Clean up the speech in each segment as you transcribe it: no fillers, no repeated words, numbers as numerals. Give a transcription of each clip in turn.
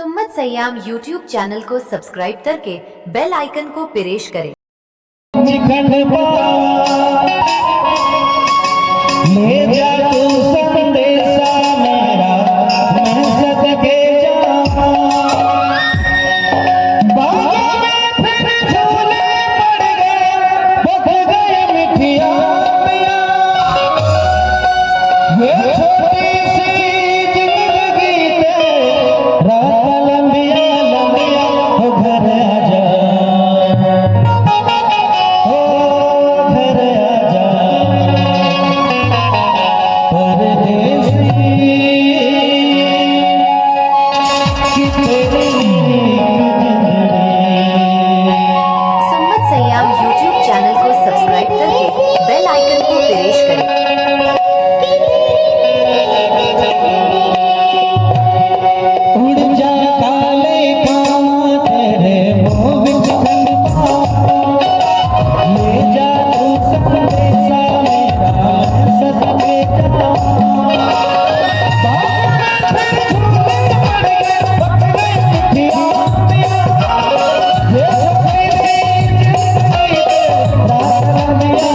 सुम्मत Siam YouTube channel को subscribe करके bell icon को प्रेस करें। ले जा तू संदेशा मेरा, मैं सदके जाऊं। बागों में फिर झूले पड़ गए, बख गए मिठिया पिया। ये छोटी सी जिंदगी ते रात लंबिया लंबिया, हो घर आजा, हो घर आजा परदेसी कि तेरी सुम्मत सयाम यूट्यूब चैनल को सब्सक्राइब करके बेल आइकन को प्रेस करें। उड़ जा काले कावां तेरे मुंह विच खंडा, ले जा तू संदेशा मेरा, मैं सदके जाऊं। बागों में फिर झूले पड़ गए, बख गए मिठिया पिया। ये छोटी सी जिंदगी ते रात लंबिया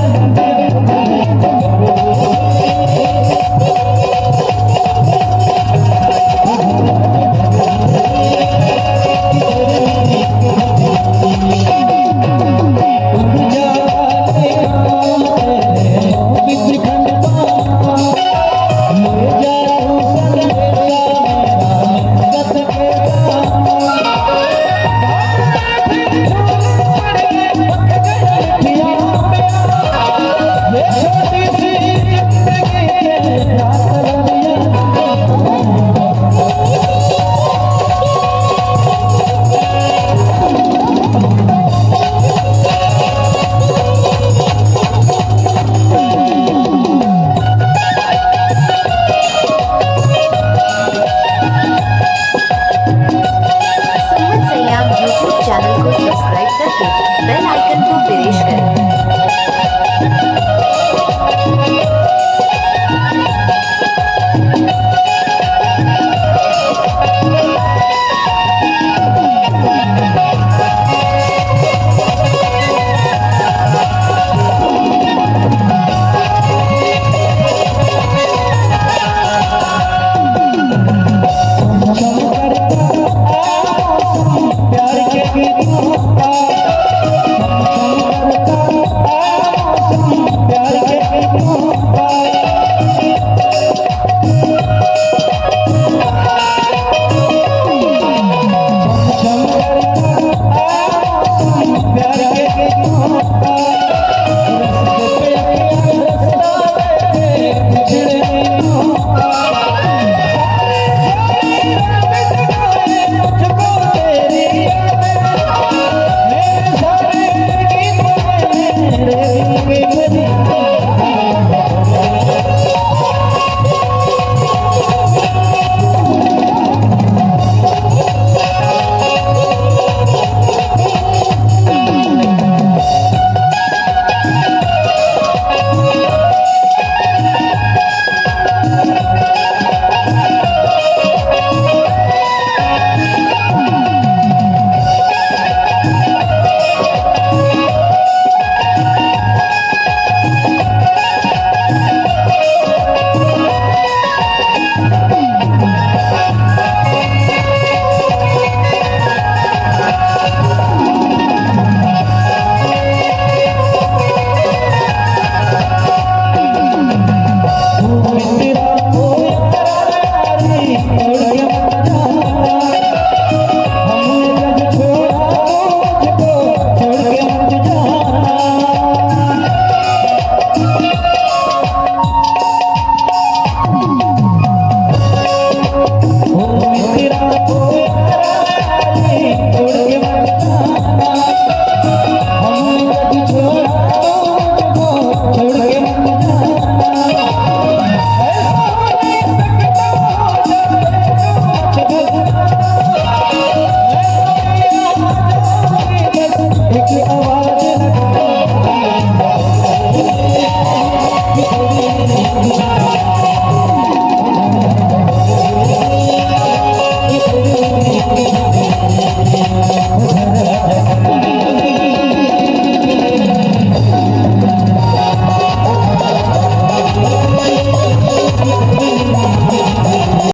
सुम्मत सयाम यूट्यूब चैनल को सब्सक्राइब करके बेल आइकन को प्रेस करें।